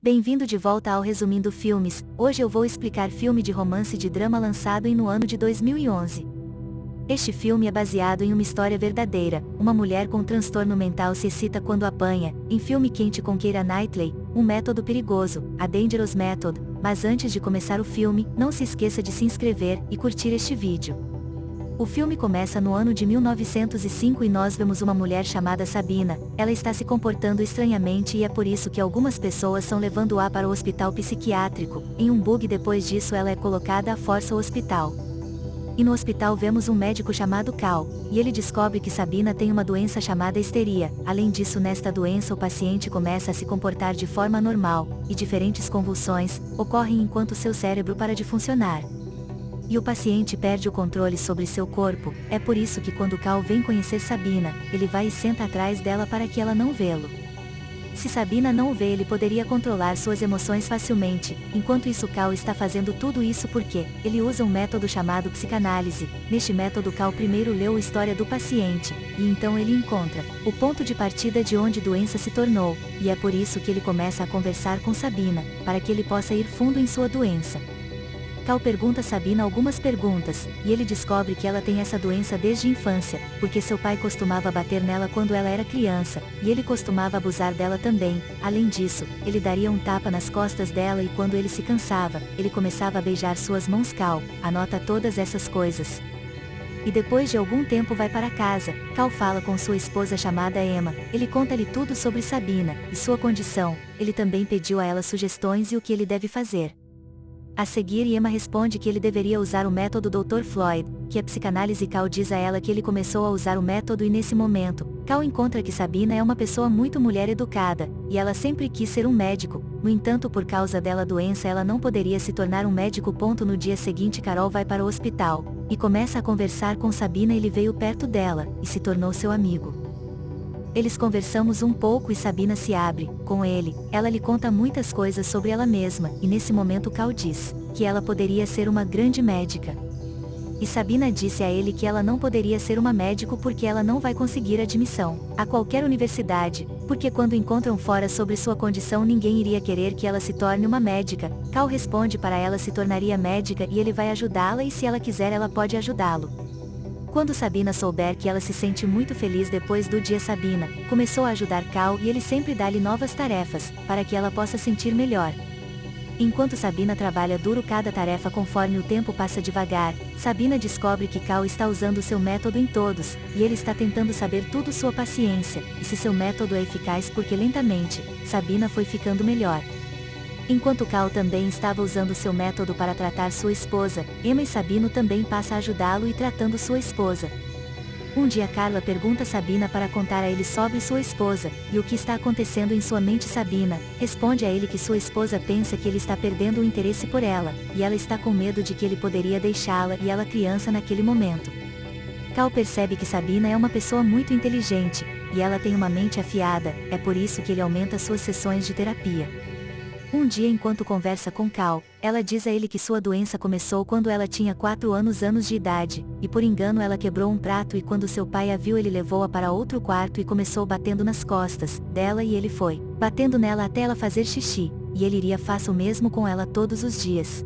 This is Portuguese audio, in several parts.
Bem-vindo de volta ao Resumindo Filmes. Hoje eu vou explicar filme de romance de drama lançado no ano de 2011. Este filme é baseado em uma história verdadeira. Uma mulher com transtorno mental se excita quando apanha, em filme quente com Keira Knightley, um método perigoso, a Dangerous Method. Mas antes de começar o filme, não se esqueça de se inscrever e curtir este vídeo. O filme começa no ano de 1905 e nós vemos uma mulher chamada Sabina. Ela está se comportando estranhamente e é por isso que algumas pessoas estão levando-a para o hospital psiquiátrico. Em um bug depois disso ela é colocada à força ao hospital. E no hospital vemos um médico chamado Cal, e ele descobre que Sabina tem uma doença chamada histeria. Além disso, nesta doença o paciente começa a se comportar de forma anormal, e diferentes convulsões ocorrem enquanto seu cérebro para de funcionar. E o paciente perde o controle sobre seu corpo. É por isso que quando Cal vem conhecer Sabina, ele vai e senta atrás dela para que ela não vê-lo. Se Sabina não o vê, ele poderia controlar suas emoções facilmente. Enquanto isso, Cal está fazendo tudo isso porque ele usa um método chamado psicanálise. Neste método, Cal primeiro leu a história do paciente, e então ele encontra o ponto de partida de onde a doença se tornou, e é por isso que ele começa a conversar com Sabina, para que ele possa ir fundo em sua doença. Cal pergunta a Sabina algumas perguntas, e ele descobre que ela tem essa doença desde a infância, porque seu pai costumava bater nela quando ela era criança, e ele costumava abusar dela também. Além disso, ele daria um tapa nas costas dela e quando ele se cansava, ele começava a beijar suas mãos. Cal anota todas essas coisas. E depois de algum tempo vai para casa. Cal fala com sua esposa chamada Emma. Ele conta-lhe tudo sobre Sabina, e sua condição. Ele também pediu a ela sugestões e o que ele deve fazer. A seguir, Emma responde que ele deveria usar o método Dr. Floyd, que é psicanálise. Cal diz a ela que ele começou a usar o método e nesse momento, Cal encontra que Sabina é uma pessoa muito mulher educada, e ela sempre quis ser um médico. No entanto, por causa dela doença ela não poderia se tornar um médico. No dia seguinte, Carol vai para o hospital, e começa a conversar com Sabina. Ele veio perto dela, e se tornou seu amigo. Eles conversamos um pouco e Sabina se abre com ele. Ela lhe conta muitas coisas sobre ela mesma, e nesse momento Cal diz que ela poderia ser uma grande médica. E Sabina disse a ele que ela não poderia ser uma médico porque ela não vai conseguir admissão a qualquer universidade, porque quando encontram fora sobre sua condição ninguém iria querer que ela se torne uma médica. Cal responde para ela se tornaria médica e ele vai ajudá-la e se ela quiser ela pode ajudá-lo. Quando Sabina souber que ela se sente muito feliz depois do dia, Sabina começou a ajudar Cal e ele sempre dá-lhe novas tarefas, para que ela possa sentir melhor. Enquanto Sabina trabalha duro cada tarefa conforme o tempo passa devagar, Sabina descobre que Cal está usando seu método em todos, e ele está tentando saber tudo sua paciência, e se seu método é eficaz porque lentamente, Sabina foi ficando melhor. Enquanto Cal também estava usando seu método para tratar sua esposa, Emma e Sabino também passa a ajudá-lo e tratando sua esposa. Um dia Carla pergunta a Sabina para contar a ele sobre sua esposa, e o que está acontecendo em sua mente. Sabina responde a ele que sua esposa pensa que ele está perdendo o interesse por ela, e ela está com medo de que ele poderia deixá-la e ela criança naquele momento. Cal percebe que Sabina é uma pessoa muito inteligente, e ela tem uma mente afiada, é por isso que ele aumenta suas sessões de terapia. Um dia enquanto conversa com Cal, ela diz a ele que sua doença começou quando ela tinha 4 anos de idade, e por engano ela quebrou um prato e quando seu pai a viu ele levou-a para outro quarto e começou batendo nas costas dela e ele foi batendo nela até ela fazer xixi, e ele iria fazer o mesmo com ela todos os dias.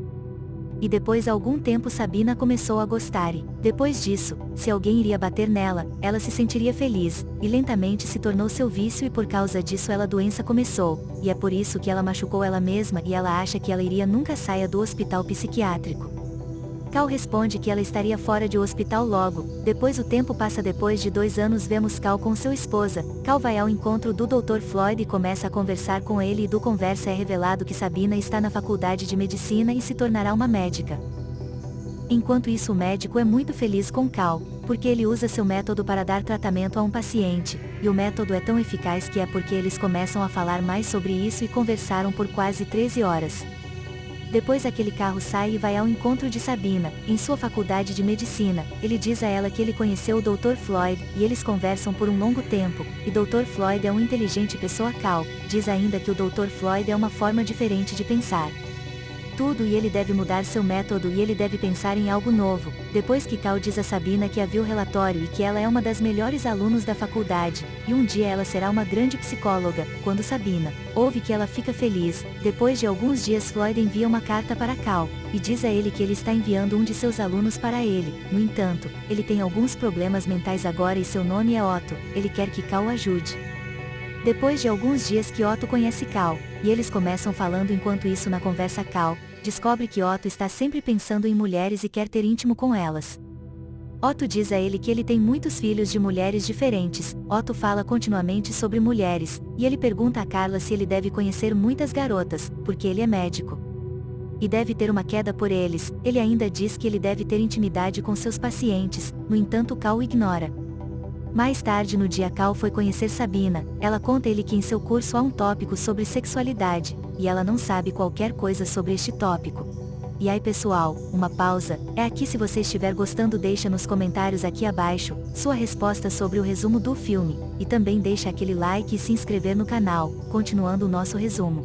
E depois de algum tempo Sabina começou a gostar e, depois disso, se alguém iria bater nela, ela se sentiria feliz, e lentamente se tornou seu vício e por causa disso ela doença começou, e é por isso que ela machucou ela mesma e ela acha que ela iria nunca saia do hospital psiquiátrico. Cal responde que ela estaria fora de o hospital logo. Depois o tempo passa. Depois de 2 anos vemos Cal com sua esposa. Cal vai ao encontro do Dr. Floyd e começa a conversar com ele e do conversa é revelado que Sabina está na faculdade de medicina e se tornará uma médica. Enquanto isso o médico é muito feliz com Cal, porque ele usa seu método para dar tratamento a um paciente, e o método é tão eficaz que é porque eles começam a falar mais sobre isso e conversaram por quase 13 horas. Depois aquele carro sai e vai ao encontro de Sabina, em sua faculdade de medicina. Ele diz a ela que ele conheceu o Dr. Floyd, e eles conversam por um longo tempo, e Dr. Floyd é um inteligente pessoa. Cal diz ainda que o Dr. Floyd é uma forma diferente de pensar. tudo e ele deve mudar seu método e ele deve pensar em algo novo. Depois que Cal diz a Sabina que havia o relatório e que ela é uma das melhores alunos da faculdade, e um dia ela será uma grande psicóloga, quando Sabina ouve que ela fica feliz. Depois de alguns dias Floyd envia uma carta para Cal, e diz a ele que ele está enviando um de seus alunos para ele. No entanto, ele tem alguns problemas mentais agora e seu nome é Otto. Ele quer que Cal o ajude. Depois de alguns dias que Otto conhece Cal, e eles começam falando enquanto isso na conversa Cal descobre que Otto está sempre pensando em mulheres e quer ter íntimo com elas. Otto diz a ele que ele tem muitos filhos de mulheres diferentes. Otto fala continuamente sobre mulheres, e ele pergunta a Carla se ele deve conhecer muitas garotas, porque ele é médico. E deve ter uma queda por eles. Ele ainda diz que ele deve ter intimidade com seus pacientes, no entanto Cal o ignora. Mais tarde no dia Cal foi conhecer Sabina. Ela conta a ele que em seu curso há um tópico sobre sexualidade, e ela não sabe qualquer coisa sobre este tópico. E aí pessoal, uma pausa, é aqui. Se você estiver gostando deixa nos comentários aqui abaixo, sua resposta sobre o resumo do filme, e também deixa aquele like e se inscrever no canal, continuando o nosso resumo.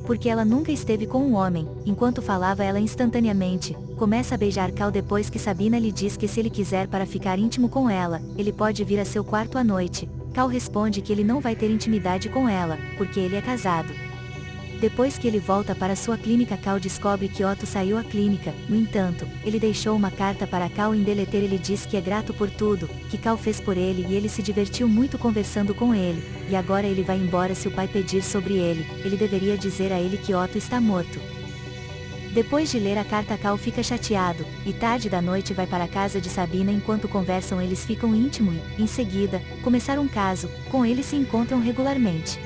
Porque ela nunca esteve com um homem, enquanto falava ela instantaneamente começa a beijar Cal depois que Sabina lhe diz que se ele quiser para ficar íntimo com ela, ele pode vir a seu quarto à noite. Cal responde que ele não vai ter intimidade com ela, porque ele é casado. Depois que ele volta para sua clínica Cal descobre que Otto saiu à clínica. No entanto, ele deixou uma carta para Cal em deleter. Ele diz que é grato por tudo que Cal fez por ele e ele se divertiu muito conversando com ele, e agora ele vai embora. Se o pai pedir sobre ele, ele deveria dizer a ele que Otto está morto. Depois de ler a carta Cal fica chateado, e tarde da noite vai para a casa de Sabina. Enquanto conversam eles ficam íntimos e, em seguida, começar um caso. Com ele se encontram regularmente.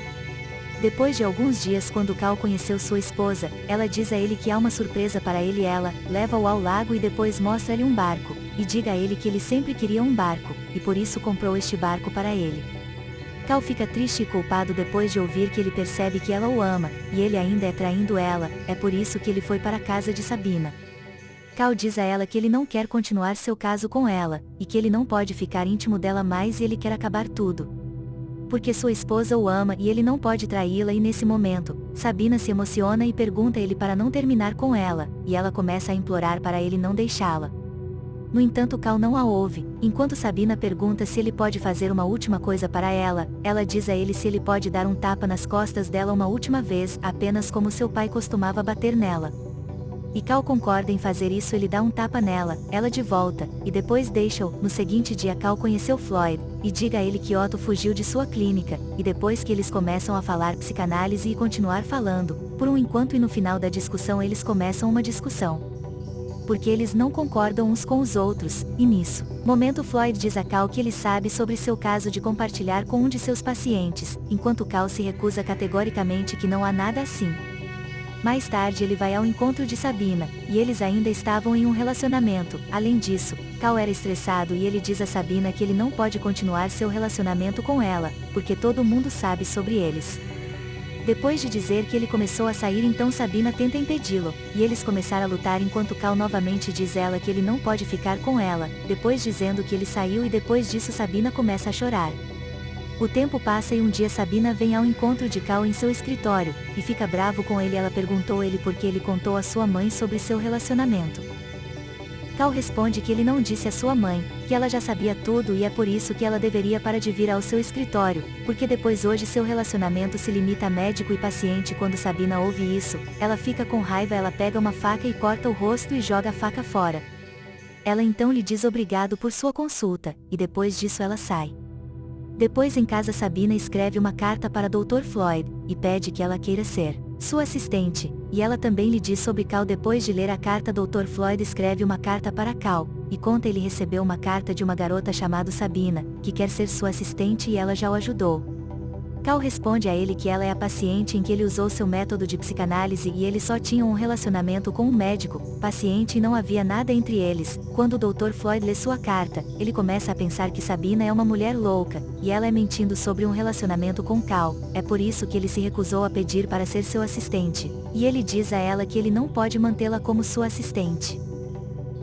Depois de alguns dias quando Cal conheceu sua esposa, ela diz a ele que há uma surpresa para ele. Ela leva-o ao lago e depois mostra-lhe um barco, e diga a ele que ele sempre queria um barco, e por isso comprou este barco para ele. Cal fica triste e culpado depois de ouvir que ele percebe que ela o ama, e ele ainda é traindo ela. É por isso que ele foi para a casa de Sabina. Cal diz a ela que ele não quer continuar seu caso com ela, e que ele não pode ficar íntimo dela mais e ele quer acabar tudo. Porque sua esposa o ama e ele não pode traí-la. E nesse momento, Sabina se emociona e pergunta a ele para não terminar com ela, e ela começa a implorar para ele não deixá-la. No entanto Cal não a ouve. Enquanto Sabina pergunta se ele pode fazer uma última coisa para ela, ela diz a ele se ele pode dar um tapa nas costas dela uma última vez, apenas como seu pai costumava bater nela. E Cal concorda em fazer isso. Ele dá um tapa nela, ela de volta, e depois deixa-o. No seguinte dia Cal conheceu Floyd, e diga a ele que Otto fugiu de sua clínica, e depois que eles começam a falar psicanálise e continuar falando, por um enquanto, e no final da discussão eles começam uma discussão. Porque eles não concordam uns com os outros, e nisso momento Floyd diz a Cal que ele sabe sobre seu caso de compartilhar com um de seus pacientes, enquanto Cal se recusa categoricamente que não há nada assim. Mais tarde ele vai ao encontro de Sabina, e eles ainda estavam em um relacionamento. Além disso, Cal era estressado e ele diz a Sabina que ele não pode continuar seu relacionamento com ela, porque todo mundo sabe sobre eles. Depois de dizer que ele começou a sair, então Sabina tenta impedi-lo, e eles começaram a lutar enquanto Cal novamente diz a ela que ele não pode ficar com ela, depois dizendo que ele saiu, e depois disso Sabina começa a chorar. O tempo passa e um dia Sabina vem ao encontro de Cal em seu escritório, e fica bravo com ele. Ela perguntou a ele por que ele contou à sua mãe sobre seu relacionamento. Cal responde que ele não disse à sua mãe, que ela já sabia tudo e é por isso que ela deveria parar de vir ao seu escritório, porque depois hoje seu relacionamento se limita a médico e paciente. Quando Sabina ouve isso, ela fica com raiva. Ela pega uma faca e corta o rosto e joga a faca fora. Ela então lhe diz obrigado por sua consulta, e depois disso ela sai. Depois em casa Sabina escreve uma carta para Dr. Floyd, e pede que ela queira ser sua assistente, e ela também lhe diz sobre Cal. Depois de ler a carta Dr. Floyd escreve uma carta para Cal, e conta ele recebeu uma carta de uma garota chamada Sabina, que quer ser sua assistente e ela já o ajudou. Cal responde a ele que ela é a paciente em que ele usou seu método de psicanálise e eles só tinham um relacionamento com um médico, paciente, e não havia nada entre eles. Quando o Dr. Floyd lê sua carta, ele começa a pensar que Sabina é uma mulher louca, e ela é mentindo sobre um relacionamento com Cal. É por isso que ele se recusou a pedir para ser seu assistente, e ele diz a ela que ele não pode mantê-la como sua assistente.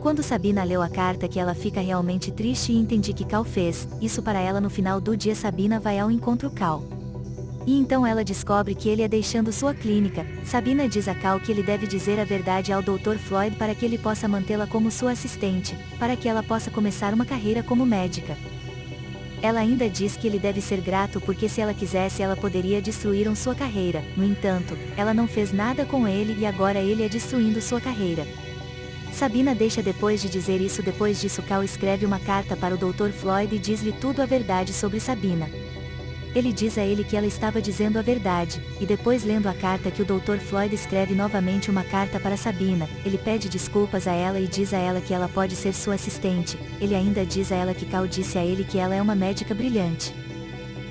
Quando Sabina leu a carta que ela fica realmente triste e entende que Cal fez isso para ela. No final do dia Sabina vai ao encontro Cal. E então ela descobre que ele é deixando sua clínica. Sabina diz a Cal que ele deve dizer a verdade ao Dr. Floyd para que ele possa mantê-la como sua assistente, para que ela possa começar uma carreira como médica. Ela ainda diz que ele deve ser grato porque se ela quisesse ela poderia destruir sua carreira. No entanto, ela não fez nada com ele e agora ele é destruindo sua carreira. Sabina deixa depois de dizer isso. Depois disso, Cal escreve uma carta para o Dr. Floyd e diz-lhe tudo a verdade sobre Sabina. Ele diz a ele que ela estava dizendo a verdade, e depois lendo a carta que o Dr. Floyd escreve novamente uma carta para Sabina, ele pede desculpas a ela e diz a ela que ela pode ser sua assistente. Ele ainda diz a ela que Cal disse a ele que ela é uma médica brilhante.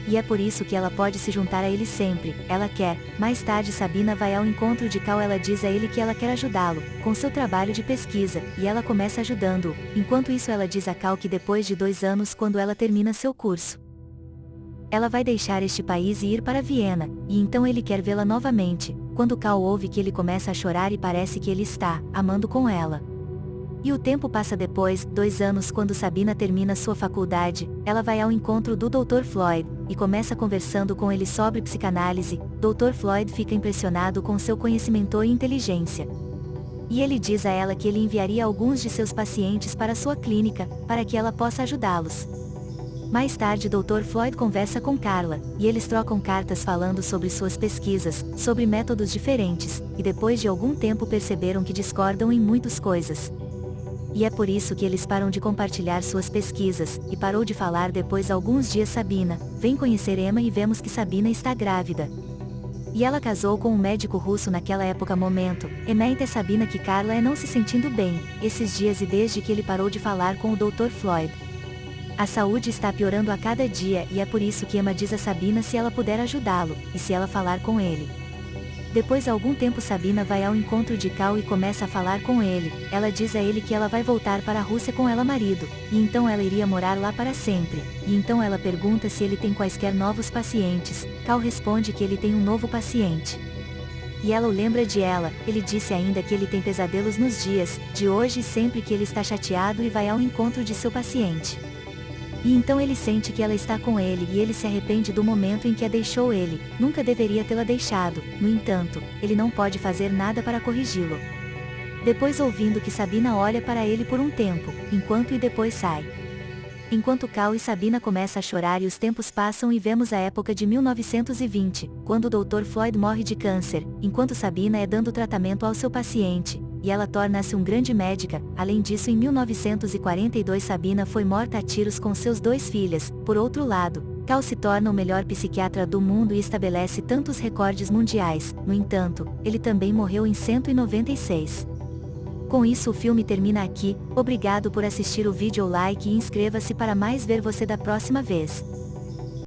E é por isso que ela pode se juntar a ele sempre, ela quer. Mais tarde Sabina vai ao encontro de Cal. Ela diz a ele que ela quer ajudá-lo, com seu trabalho de pesquisa, e ela começa ajudando-o. Enquanto isso ela diz a Cal que depois de 2 anos quando ela termina seu curso, ela vai deixar este país e ir para Viena, e então ele quer vê-la novamente. Quando Cal ouve que ele começa a chorar e parece que ele está amando com ela. E o tempo passa. Depois, 2 anos quando Sabina termina sua faculdade, ela vai ao encontro do Dr. Floyd, e começa conversando com ele sobre psicanálise. Dr. Floyd fica impressionado com seu conhecimento e inteligência. E ele diz a ela que ele enviaria alguns de seus pacientes para sua clínica, para que ela possa ajudá-los. Mais tarde Dr. Floyd conversa com Carla, e eles trocam cartas falando sobre suas pesquisas, sobre métodos diferentes, e depois de algum tempo perceberam que discordam em muitas coisas. E é por isso que eles param de compartilhar suas pesquisas, e parou de falar. Depois alguns dias Sabina vem conhecer Emma e vemos que Sabina está grávida. E ela casou com um médico russo naquela época. Emma e Sabina que Carla é não se sentindo bem, esses dias e desde que ele parou de falar com o Dr. Floyd. A saúde está piorando a cada dia e é por isso que Emma diz a Sabina se ela puder ajudá-lo, e se ela falar com ele. Depois de algum tempo Sabina vai ao encontro de Cal e começa a falar com ele. Ela diz a ele que ela vai voltar para a Rússia com ela marido, e então ela iria morar lá para sempre. E então ela pergunta se ele tem quaisquer novos pacientes. Cal responde que ele tem um novo paciente. E ela o lembra de ela. Ele disse ainda que ele tem pesadelos nos dias de hoje sempre que ele está chateado e vai ao encontro de seu paciente. E então ele sente que ela está com ele e ele se arrepende do momento em que a deixou. Ele nunca deveria tê-la deixado. No entanto, ele não pode fazer nada para corrigi-lo. Depois ouvindo que Sabina olha para ele por um tempo, enquanto e depois sai. Enquanto Cal e Sabina começam a chorar e os tempos passam e vemos a época de 1920, quando o Dr. Floyd morre de câncer, enquanto Sabina é dando tratamento ao seu paciente. E ela torna-se uma grande médica. Além disso, em 1942 Sabina foi morta a tiros com seus 2 filhas. Por outro lado, Cal se torna o melhor psiquiatra do mundo e estabelece tantos recordes mundiais. No entanto, ele também morreu em 196. Com isso o filme termina aqui. Obrigado por assistir o vídeo, like e inscreva-se para mais ver você da próxima vez.